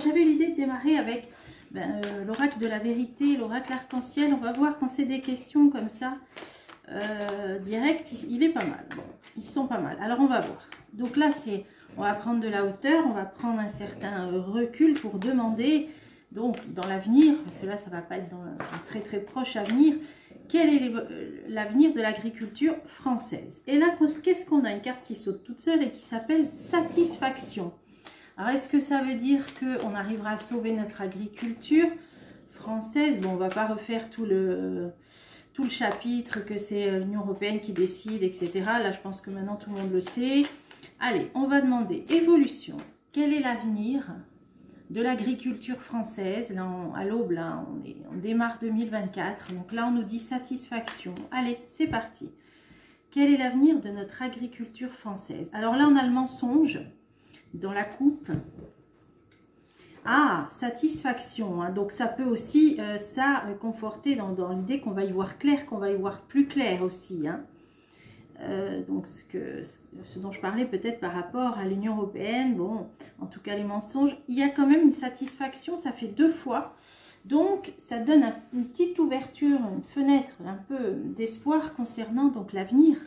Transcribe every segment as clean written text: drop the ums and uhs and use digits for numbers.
J'avais eu l'idée de démarrer avec l'oracle de la vérité, l'oracle arc-en-ciel. On va voir quand c'est des questions comme ça, direct, il est pas mal. Bon, ils sont pas mal. Alors on va voir. Donc là, on va prendre de la hauteur, on va prendre un certain recul pour demander, donc dans l'avenir, parce que là ça va pas être dans un très très proche avenir, quel est l'avenir de l'agriculture française. Et là, qu'est-ce qu'on a? Une carte qui saute toute seule et qui s'appelle satisfaction. Alors, est-ce que ça veut dire qu'on arrivera à sauver notre agriculture française? Bon, on ne va pas refaire tout le chapitre que c'est l'Union européenne qui décide, etc. Là, je pense que maintenant, tout le monde le sait. Allez, on va demander évolution. Quel est l'avenir de l'agriculture française? Là, à l'aube, là, on démarre 2024. Donc là, on nous dit satisfaction. Allez, c'est parti. Quel est l'avenir de notre agriculture française? Alors là, on a le mensonge dans la coupe. Ah, satisfaction, hein. Donc ça peut aussi conforter dans l'idée qu'on va y voir clair, qu'on va y voir plus clair aussi, hein. Donc ce dont je parlais peut-être par rapport à l'Union européenne, bon, en tout cas les mensonges, il y a quand même une satisfaction, ça fait 2 fois. Donc ça donne une petite ouverture, une fenêtre, un peu d'espoir concernant donc l'avenir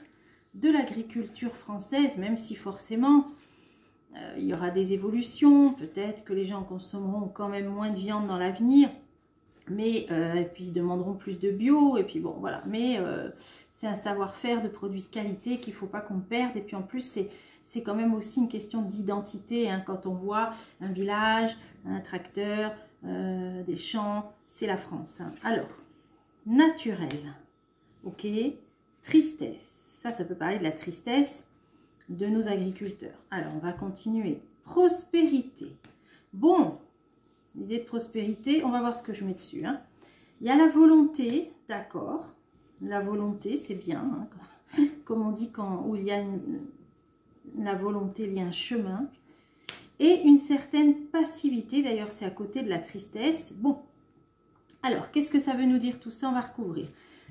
de l'agriculture française, même si forcément il y aura des évolutions, peut-être que les gens consommeront quand même moins de viande dans l'avenir, mais et puis ils demanderont plus de bio, et puis bon voilà, mais c'est un savoir-faire de produits de qualité qu'il ne faut pas qu'on perde, et puis en plus c'est quand même aussi une question d'identité, hein, quand on voit un village, un tracteur, des champs, c'est la France, hein. Alors, naturel, ok, tristesse, ça peut parler de la tristesse de nos agriculteurs. Alors, on va continuer. Prospérité. Bon, l'idée de prospérité, on va voir ce que je mets dessus, hein. Il y a la volonté, d'accord. La volonté, c'est bien, hein. Comme on dit, où il y a la volonté, il y a un chemin. Et une certaine passivité, d'ailleurs, c'est à côté de la tristesse. Bon, alors, qu'est-ce que ça veut nous dire tout ça? On va recouvrir.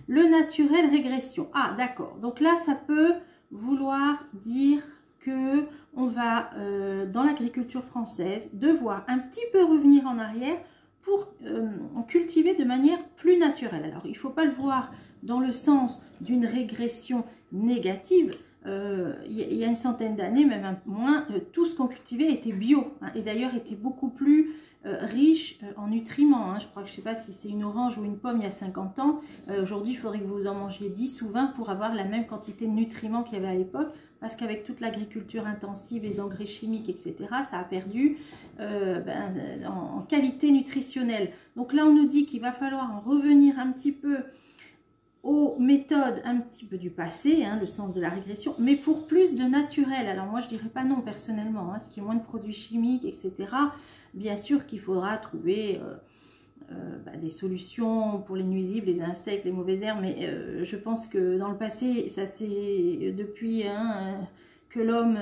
Le naturel, régression. Ah, d'accord. Donc là, ça peut vouloir dire que on va, dans l'agriculture française, devoir un petit peu revenir en arrière pour cultiver de manière plus naturelle. Alors, il ne faut pas le voir dans le sens d'une régression négative. Il y a une centaine d'années, même un peu moins, tout ce qu'on cultivait était bio, hein, et d'ailleurs était beaucoup plus riche en nutriments, hein. Je crois que je ne sais pas si c'est une orange ou une pomme il y a 50 ans. Aujourd'hui, il faudrait que vous en mangiez 10 ou 20 pour avoir la même quantité de nutriments qu'il y avait à l'époque, parce qu'avec toute l'agriculture intensive, les engrais chimiques, etc., ça a perdu en qualité nutritionnelle. Donc là, on nous dit qu'il va falloir en revenir un petit peu aux méthodes un petit peu du passé, hein, le sens de la régression, mais pour plus de naturel. Alors moi je dirais pas non personnellement, hein, ce qui est moins de produits chimiques, etc. Bien sûr qu'il faudra trouver des solutions pour les nuisibles, les insectes, les mauvaises herbes, mais je pense que dans le passé, ça c'est depuis que l'homme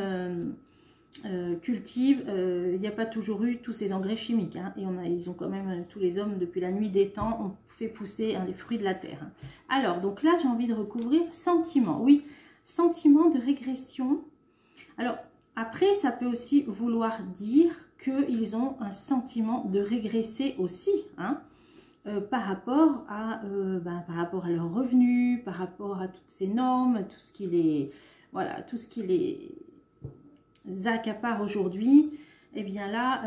cultive, il n'y a pas toujours eu tous ces engrais chimiques, hein, et ils ont quand même, tous les hommes depuis la nuit des temps, ont fait pousser les fruits de la terre, hein. Alors, donc là, j'ai envie de recouvrir sentiment. Oui, sentiment de régression. Alors, après, ça peut aussi vouloir dire qu'ils ont un sentiment de régresser aussi, hein, par rapport à leurs revenus, par rapport à toutes ces normes, tout ce qui les accapare aujourd'hui. Et bien là,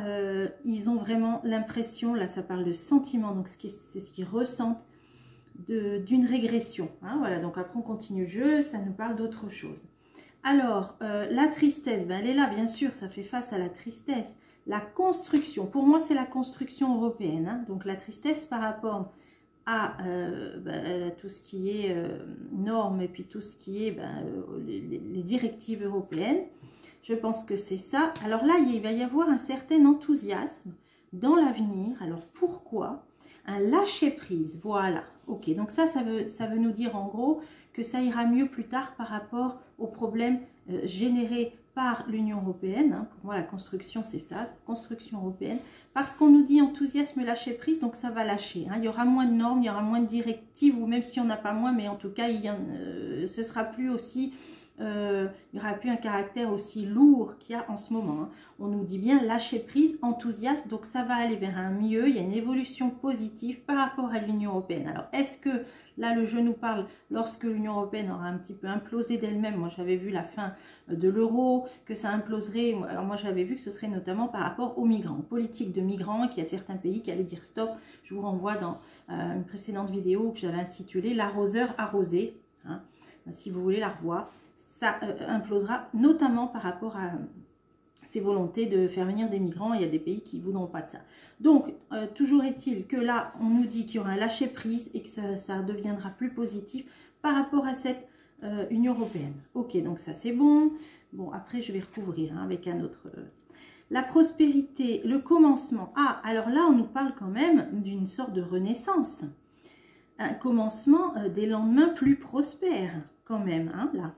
ils ont vraiment l'impression, là ça parle de sentiment, donc c'est ce qu'ils ressentent d'une régression, hein, voilà. Donc après on continue le jeu, ça nous parle d'autre chose. Alors la tristesse, elle est là bien sûr, ça fait face à la tristesse. La construction, pour moi c'est la construction européenne, hein, donc la tristesse par rapport à tout ce qui est normes, et puis tout ce qui est les directives européennes. Je pense que c'est ça. Alors là, il va y avoir un certain enthousiasme dans l'avenir. Alors pourquoi? Un lâcher-prise, voilà. Ok, donc ça veut nous dire en gros que ça ira mieux plus tard par rapport aux problèmes générés par l'Union européenne, hein. Pour moi, la construction, c'est ça, construction européenne. Parce qu'on nous dit enthousiasme, lâcher-prise, donc ça va lâcher, hein. Il y aura moins de normes, il y aura moins de directives, ou même si on n'a pas moins, mais en tout cas, ce sera plus aussi il n'y aura plus un caractère aussi lourd qu'il y a en ce moment. Hein. On nous dit bien lâcher prise, enthousiasme, donc ça va aller vers un mieux, il y a une évolution positive par rapport à l'Union européenne. Alors, est-ce que, là, le jeu nous parle lorsque l'Union européenne aura un petit peu implosé d'elle-même? Moi, j'avais vu la fin de l'euro, que ça imploserait. Alors, moi, j'avais vu que ce serait notamment par rapport aux migrants, politique de migrants, qu'il y a certains pays qui allaient dire stop. Je vous renvoie dans une précédente vidéo que j'avais intitulée « L'arroseur arrosé hein, ». Si vous voulez la revoir, ça implosera notamment par rapport à ces volontés de faire venir des migrants. Il y a des pays qui ne voudront pas de ça. Donc, toujours est-il que là, on nous dit qu'il y aura un lâcher-prise et que ça deviendra plus positif par rapport à cette Union européenne. Ok, donc ça c'est bon. Bon, après je vais recouvrir hein, avec un autre... La prospérité, le commencement. Ah, alors là, on nous parle quand même d'une sorte de renaissance. Un commencement des lendemains plus prospères, quand même, hein, là.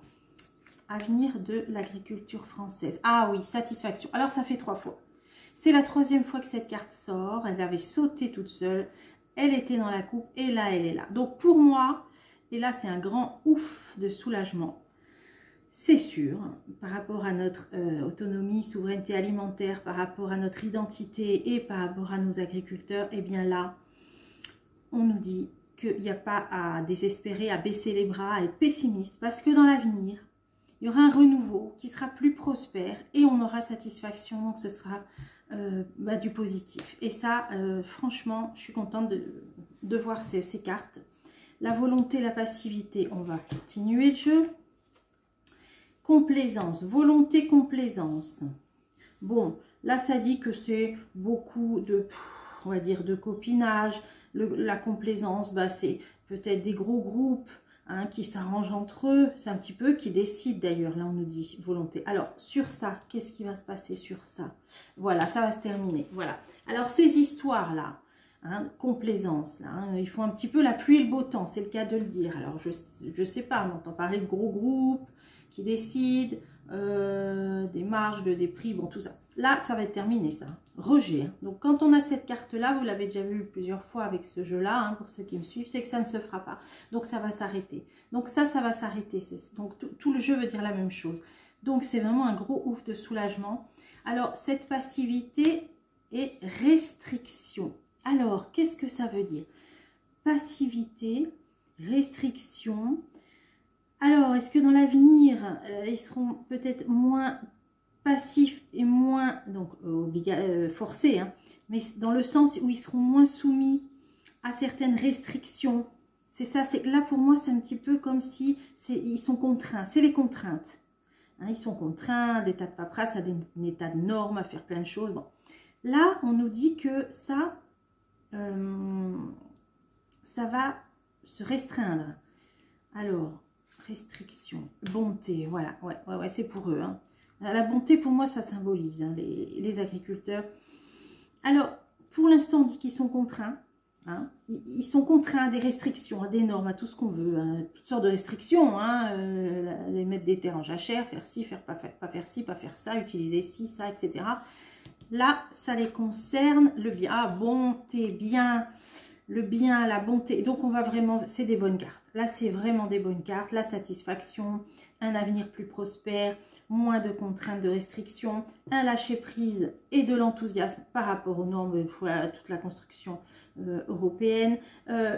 Avenir de l'agriculture française. Ah oui, satisfaction. Alors, ça fait 3 fois. C'est la 3e fois que cette carte sort. Elle avait sauté toute seule. Elle était dans la coupe et là, elle est là. Donc, pour moi, et là, c'est un grand ouf de soulagement. C'est sûr, par rapport à notre autonomie, souveraineté alimentaire, par rapport à notre identité et par rapport à nos agriculteurs, eh bien là, on nous dit qu'il n'y a pas à désespérer, à baisser les bras, à être pessimiste, parce que dans l'avenir, il y aura un renouveau qui sera plus prospère et on aura satisfaction, donc ce sera du positif. Et ça, franchement, je suis contente de voir ces cartes. La volonté, la passivité, on va continuer le jeu. Complaisance, volonté, complaisance. Bon, là, ça dit que c'est beaucoup de, on va dire, de copinage. La complaisance, bah, c'est peut-être des gros groupes hein, qui s'arrangent entre eux. C'est un petit peu qui décident d'ailleurs. Là, on nous dit volonté. Alors, sur ça, qu'est-ce qui va se passer sur ça? Voilà, ça va se terminer. Voilà. Alors, ces histoires-là, hein, complaisance, là, hein, ils font un petit peu la pluie et le beau temps. C'est le cas de le dire. Alors, je sais pas, on entend parler de gros groupes qui décident des marges, des prix, bon tout ça. Là, ça va être terminé ça. Rejet. Hein. Donc quand on a cette carte-là, vous l'avez déjà vu plusieurs fois avec ce jeu-là, hein, pour ceux qui me suivent, c'est que ça ne se fera pas. Donc ça va s'arrêter. Donc ça va s'arrêter. Donc tout le jeu veut dire la même chose. Donc c'est vraiment un gros ouf de soulagement. Alors cette passivité et restriction. Alors qu'est-ce que ça veut dire? Passivité, restriction. Alors, est-ce que dans l'avenir, ils seront peut-être moins passifs et moins donc forcés, hein, mais dans le sens où ils seront moins soumis à certaines restrictions. C'est ça, c'est là pour moi, c'est un petit peu comme si ils sont contraints, c'est les contraintes. Hein, ils sont contraints d'état de paperasse, à des états de normes, à faire plein de choses. Bon. Là, on nous dit que ça va se restreindre. Alors... restriction, bonté, voilà, ouais, c'est pour eux. Hein. La bonté, pour moi, ça symbolise hein, les agriculteurs. Alors, pour l'instant, on dit qu'ils sont contraints. Hein. Ils sont contraints à des restrictions, à des normes, à tout ce qu'on veut. Hein. Toutes sortes de restrictions. Hein. Les mettre des terres en jachère, faire ci, pas faire ci, pas faire ça, utiliser ci, ça, etc. Là, ça les concerne. Le bien, ah, bonté, bien... le bien, la bonté, donc on va vraiment, c'est des bonnes cartes. Là, c'est vraiment des bonnes cartes. La satisfaction, un avenir plus prospère, moins de contraintes, de restrictions, un lâcher-prise et de l'enthousiasme par rapport aux normes, voilà, toute la construction européenne.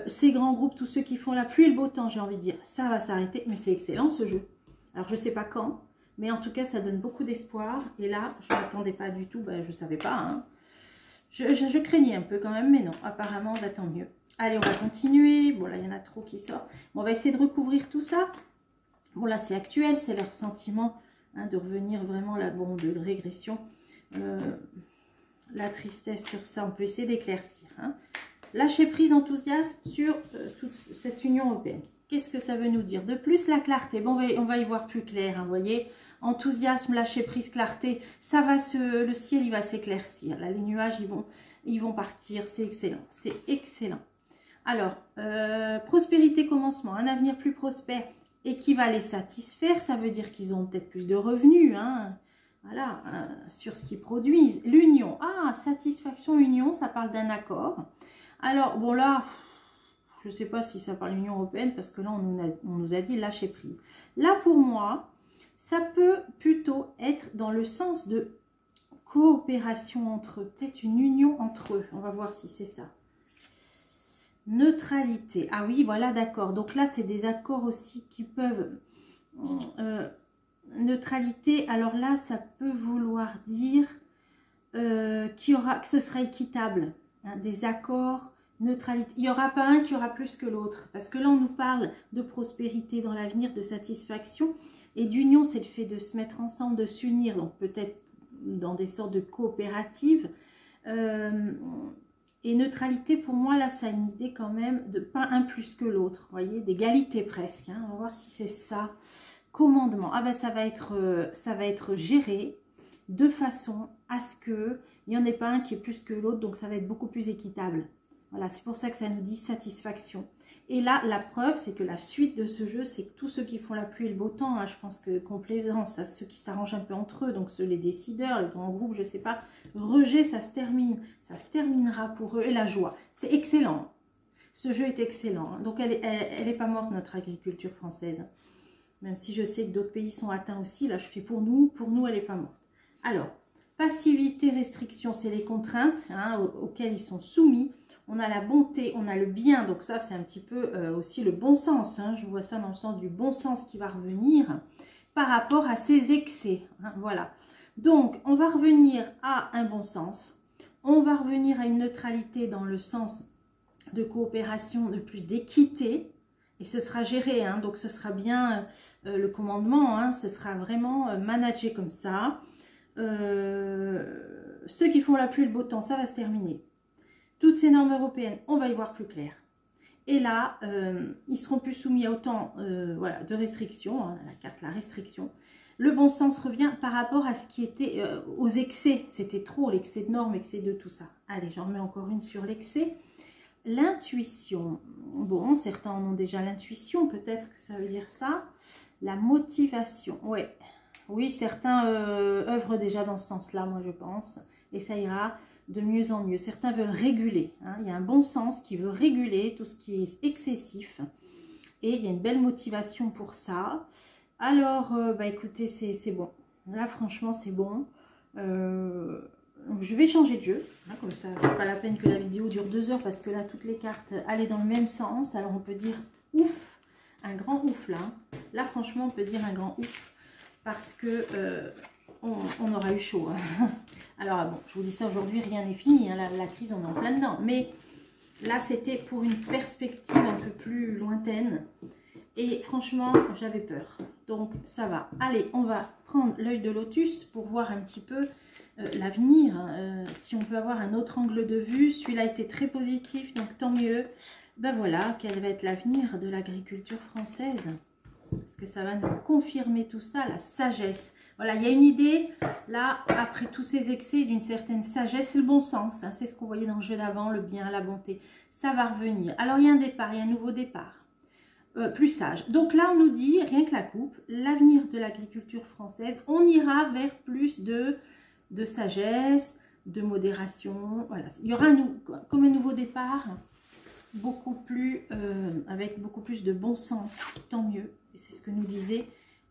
Ces grands groupes, tous ceux qui font la pluie et le beau temps, j'ai envie de dire, ça va s'arrêter. Mais c'est excellent ce jeu. Alors, je ne sais pas quand, mais en tout cas, ça donne beaucoup d'espoir. Et là, je ne m'attendais pas du tout, ben, je ne savais pas, hein. Je craignais un peu quand même, mais non, apparemment, bah, tant mieux. Allez, on va continuer. Bon, là, il y en a trop qui sortent. Bon, on va essayer de recouvrir tout ça. Bon, là, c'est actuel, c'est leur sentiment hein, de revenir vraiment là, bon, de régression. La tristesse sur ça, on peut essayer d'éclaircir. Hein. Lâcher prise, enthousiasme sur toute cette Union européenne. Qu'est-ce que ça veut nous dire? De plus, la clarté. Bon, on va y voir plus clair, hein, vous voyez. Enthousiasme, lâcher prise, clarté, ça va le ciel il va s'éclaircir. Là, les nuages ils vont partir, c'est excellent, c'est excellent. Alors, prospérité, commencement, un avenir plus prospère et qui va les satisfaire, ça veut dire qu'ils ont peut-être plus de revenus, hein, voilà, sur ce qu'ils produisent. L'union, ah, satisfaction, union, ça parle d'un accord. Alors, bon là, je ne sais pas si ça parle de l'Union européenne parce que là, on nous a dit lâcher prise. Là, pour moi... Ça peut plutôt être dans le sens de coopération entre eux, peut-être une union entre eux. On va voir si c'est ça. Neutralité. Ah oui, voilà, d'accord. Donc là, c'est des accords aussi qui peuvent... neutralité, alors là, ça peut vouloir dire que ce sera équitable. Hein, des accords, neutralité. Il n'y aura pas un qui aura plus que l'autre. Parce que là, on nous parle de prospérité dans l'avenir, de satisfaction. Et d'union, c'est le fait de se mettre ensemble, de s'unir. Donc peut-être dans des sortes de coopératives. Et neutralité, pour moi, là, ça a une idée quand même de pas un plus que l'autre. Vous voyez, d'égalité presque. Hein. On va voir si c'est ça. Commandement. Ah ben, ça va être géré de façon à ce qu'il n'y en ait pas un qui est plus que l'autre. Donc, ça va être beaucoup plus équitable. Voilà, c'est pour ça que ça nous dit satisfaction. Et là, la preuve, c'est que la suite de ce jeu, c'est que tous ceux qui font la pluie et le beau temps, hein, je pense que complaisance, à ceux qui s'arrangent un peu entre eux, donc ceux, les décideurs, les grands groupes, je ne sais pas, rejet, ça se termine. Ça se terminera pour eux. Et la joie, c'est excellent. Ce jeu est excellent. Donc, elle est pas morte, notre agriculture française. Même si je sais que d'autres pays sont atteints aussi. Là, je fais pour nous, elle n'est pas morte. Alors, passivité, restriction, c'est les contraintes hein, auxquelles ils sont soumis. On a la bonté, on a le bien. Donc ça, c'est un petit peu aussi le bon sens. Hein. Je vois ça dans le sens du bon sens qui va revenir par rapport à ces excès. Hein, voilà. Donc, on va revenir à un bon sens. On va revenir à une neutralité dans le sens de coopération, de plus d'équité. Et ce sera géré. Hein, donc, ce sera bien le commandement. Hein, ce sera vraiment managé comme ça. Ceux qui font la pluie et le beau temps, ça va se terminer. Toutes ces normes européennes, on va y voir plus clair. Et là, ils seront plus soumis à autant voilà, de restrictions, hein, la carte, la restriction. Le bon sens revient par rapport à ce qui était aux excès. C'était trop, l'excès de normes, l'excès de tout ça. Allez, j'en remets encore une sur l'excès. L'intuition. Bon, certains en ont déjà l'intuition, peut-être que ça veut dire ça. La motivation, ouais. Oui, certains œuvrent déjà dans ce sens-là, moi je pense. Et ça ira de mieux en mieux. Certains veulent réguler. Hein. Il y a un bon sens qui veut réguler tout ce qui est excessif. Et il y a une belle motivation pour ça. Alors, bah écoutez, c'est bon. Là, franchement, c'est bon. Je vais changer de jeu. Hein, comme ça, c'est pas la peine que la vidéo dure 2 heures parce que là, toutes les cartes allaient dans le même sens. Alors, on peut dire ouf. Un grand ouf là. Là, franchement, on peut dire un grand ouf. Parce que on aura eu chaud. Hein. Alors, bon, je vous dis ça aujourd'hui, rien n'est fini. Hein, la crise, on est en plein dedans. Mais là, c'était pour une perspective un peu plus lointaine. Et franchement, j'avais peur. Donc, ça va. Allez, on va prendre l'œil de lotus pour voir un petit peu l'avenir. Si on peut avoir un autre angle de vue. Celui-là était très positif, donc tant mieux. Ben voilà, quel va être l'avenir de l'agriculture française. Parce que ça va nous confirmer tout ça, la sagesse. Voilà, il y a une idée, là, après tous ces excès, d'une certaine sagesse, c'est le bon sens. Hein, c'est ce qu'on voyait dans le jeu d'avant, le bien, la bonté. Ça va revenir. Alors, il y a un départ, il y a un nouveau départ. Plus sage. Donc là, on nous dit, rien que la coupe, l'avenir de l'agriculture française, on ira vers plus de sagesse, de modération. Voilà, il y aura comme un nouveau départ, beaucoup plus, avec beaucoup plus de bon sens, tant mieux. Et c'est ce que nous disait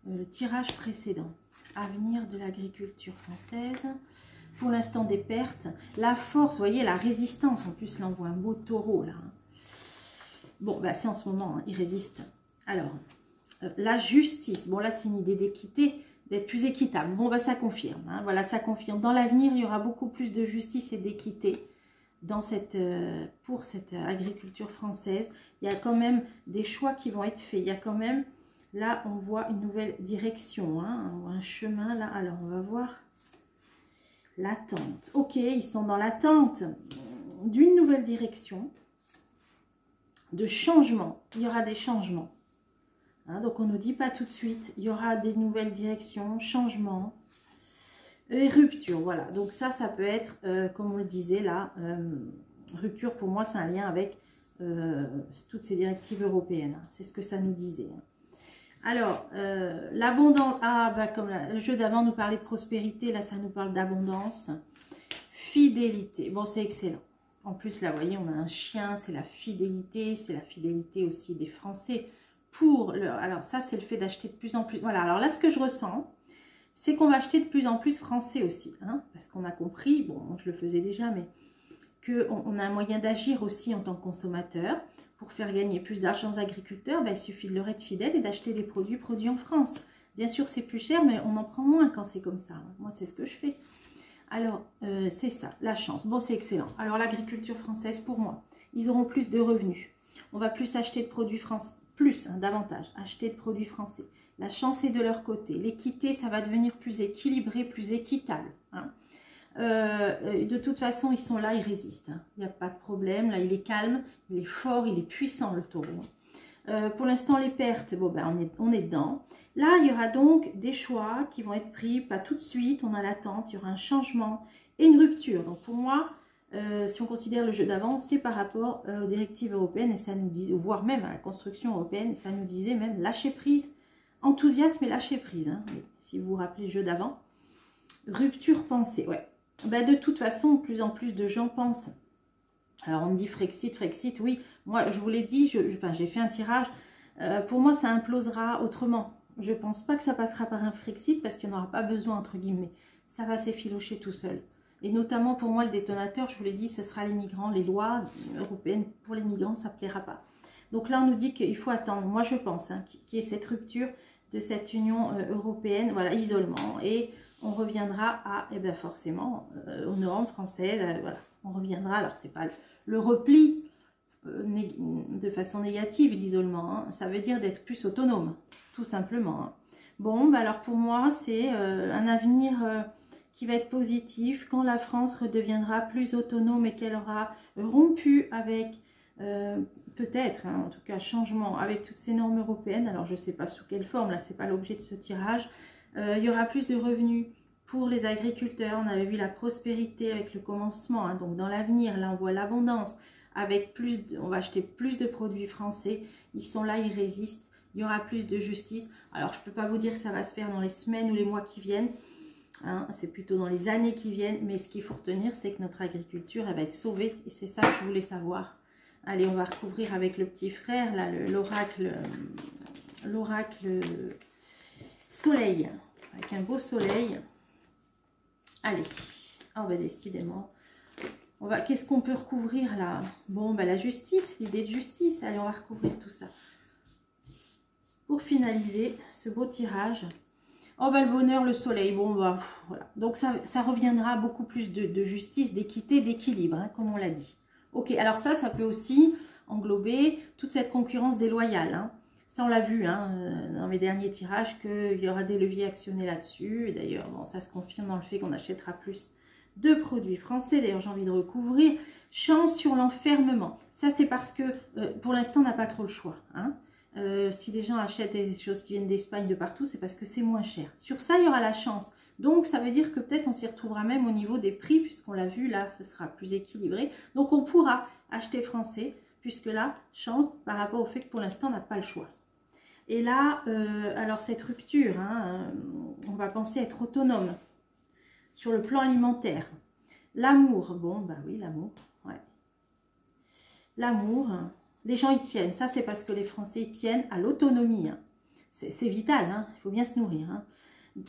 le tirage précédent. Avenir de l'agriculture française. Pour l'instant, des pertes. La force, vous voyez, la résistance. En plus, là, on voit un beau taureau, là. Bon, bah, c'est en ce moment, hein, il résiste. Alors, la justice. Bon, là, c'est une idée d'équité, d'être plus équitable. Bon, bah, ça confirme. Hein, voilà, ça confirme. Dans l'avenir, il y aura beaucoup plus de justice et d'équité dans pour cette agriculture française. Il y a quand même des choix qui vont être faits. Il y a quand même, là, on voit une nouvelle direction, hein, un chemin, là. Alors, on va voir l'attente. Ok, ils sont dans l'attente d'une nouvelle direction, de changement. Il y aura des changements. Hein, donc, on ne nous dit pas tout de suite. Il y aura des nouvelles directions, changements. Et rupture, voilà. Donc ça peut être, comme on le disait là, rupture pour moi, c'est un lien avec toutes ces directives européennes. Hein. C'est ce que ça nous disait. Hein. Alors, l'abondance, comme le jeu d'avant nous parlait de prospérité, là ça nous parle d'abondance. Fidélité, bon c'est excellent. En plus là, vous voyez, on a un chien, c'est la fidélité aussi des Français. alors ça c'est le fait d'acheter de plus en plus, voilà, alors là ce que je ressens, c'est qu'on va acheter de plus en plus français aussi, hein, parce qu'on a compris, bon je le faisais déjà, mais qu'on a un moyen d'agir aussi en tant que consommateur, pour faire gagner plus d'argent aux agriculteurs, ben, il suffit de leur être fidèle et d'acheter des produits en France. Bien sûr c'est plus cher, mais on en prend moins quand c'est comme ça, moi c'est ce que je fais. Alors, c'est ça, la chance. Bon, c'est excellent. Alors, l'agriculture française, pour moi, ils auront plus de revenus. On va plus acheter de produits français, davantage, acheter de produits français. La chance est de leur côté. L'équité, ça va devenir plus équilibré, plus équitable. Hein. De toute façon, ils sont là, ils résistent. Hein. Il n'y a pas de problème. Là, il est calme, il est fort, il est puissant, le taureau. Pour l'instant, les pertes, bon, ben, on est dedans. Là, il y aura donc des choix qui vont être pris, pas tout de suite, on a l'attente, il y aura un changement et une rupture. Donc pour moi, si on considère le jeu d'avant, c'est par rapport aux directives européennes, et ça nous dit, voire même à la construction européenne, ça nous disait même lâcher prise, enthousiasme et lâcher prise. Hein, si vous vous rappelez le jeu d'avant. Rupture pensée, ouais. Ben, de toute façon, de plus en plus de gens pensent. Alors on me dit Frexit, Frexit, oui, moi je vous l'ai dit, j'ai fait un tirage, pour moi ça implosera autrement. Je ne pense pas que ça passera par un Frexit parce qu'il n'y en aura pas besoin entre guillemets, ça va s'effilocher tout seul. Et notamment pour moi le détonateur, je vous l'ai dit, ce sera les migrants, les lois européennes pour les migrants, ça ne plaira pas. Donc là on nous dit qu'il faut attendre, moi je pense hein, qu'il y ait cette rupture de cette Union européenne, voilà, isolement, et on reviendra à, eh bien forcément, aux normes françaises, voilà. On reviendra, alors c'est pas le repli de façon négative, l'isolement, hein. Ça veut dire d'être plus autonome, tout simplement. Hein. Bon, bah alors pour moi, c'est un avenir qui va être positif quand la France redeviendra plus autonome et qu'elle aura rompu avec, peut-être, hein, en tout cas, changement avec toutes ces normes européennes. Alors je ne sais pas sous quelle forme, là, c'est pas l'objet de ce tirage. Il y aura plus de revenus pour les agriculteurs, on avait vu la prospérité avec le commencement, hein, donc dans l'avenir, là on voit l'abondance, avec on va acheter plus de produits français, ils sont là, ils résistent, il y aura plus de justice. Alors je ne peux pas vous dire que ça va se faire dans les semaines ou les mois qui viennent, hein, c'est plutôt dans les années qui viennent, mais ce qu'il faut retenir, c'est que notre agriculture, elle va être sauvée, et c'est ça que je voulais savoir. Allez, on va recouvrir avec le petit frère, là, l'oracle soleil, avec un beau soleil. Allez, oh bah décidément, qu'est-ce qu'on peut recouvrir là? Bon, bah la justice, l'idée de justice, allez, on va recouvrir tout ça. Pour finaliser ce beau tirage, oh bah le bonheur, le soleil, bon bah voilà. Donc ça reviendra à beaucoup plus de justice, d'équité, d'équilibre, hein, comme on l'a dit. Ok, alors ça peut aussi englober toute cette concurrence déloyale, hein. Ça, on l'a vu hein, dans mes derniers tirages, qu'il y aura des leviers actionnés là-dessus. Et d'ailleurs, bon, ça se confirme dans le fait qu'on achètera plus de produits français. D'ailleurs, j'ai envie de recouvrir. Chance sur l'enfermement. Ça, c'est parce que, pour l'instant, on n'a pas trop le choix. Hein. Si les gens achètent des choses qui viennent d'Espagne, de partout, c'est parce que c'est moins cher. Sur ça, il y aura la chance. Donc, ça veut dire que peut-être on s'y retrouvera même au niveau des prix, puisqu'on l'a vu, là, ce sera plus équilibré. Donc, on pourra acheter français, puisque là, chance par rapport au fait que pour l'instant, on n'a pas le choix. Et là, alors cette rupture, hein, on va penser être autonome sur le plan alimentaire. L'amour, bon, bah oui, l'amour, ouais. L'amour, les gens y tiennent. Ça, c'est parce que les Français y tiennent à l'autonomie. Hein. C'est vital, hein, il faut bien se nourrir. Hein.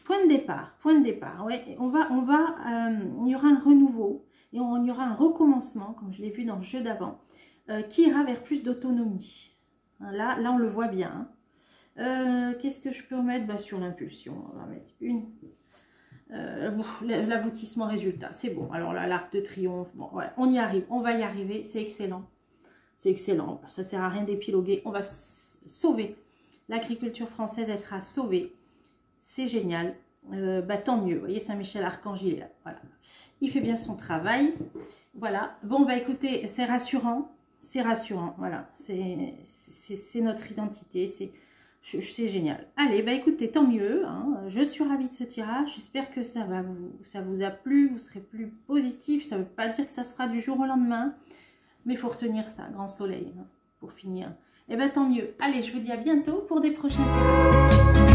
Point de départ, ouais. Il y aura un renouveau et il y aura un recommencement, comme je l'ai vu dans le jeu d'avant, qui ira vers plus d'autonomie. Hein, là, on le voit bien. Hein. Qu'est-ce que je peux remettre? Bah, sur l'impulsion, on va mettre une. L'aboutissement résultat, c'est bon. Alors là, l'arc de triomphe, bon, ouais, on y arrive, on va y arriver, c'est excellent. C'est excellent, ça sert à rien d'épiloguer. On va sauver. L'agriculture française, elle sera sauvée. C'est génial. Bah, tant mieux. Vous voyez, Saint-Michel Archange, il est là. Voilà. Il fait bien son travail. Voilà. Bon, bah écoutez, c'est rassurant. C'est rassurant. Voilà. C'est notre identité. C'est génial. Allez, bah écoutez, tant mieux. Hein. Je suis ravie de ce tirage. J'espère que ça vous a plu. Vous serez plus positif. Ça ne veut pas dire que ça se fera du jour au lendemain. Mais il faut retenir ça. Grand soleil. Hein, pour finir. Et bien, tant mieux. Allez, je vous dis à bientôt pour des prochains tirages.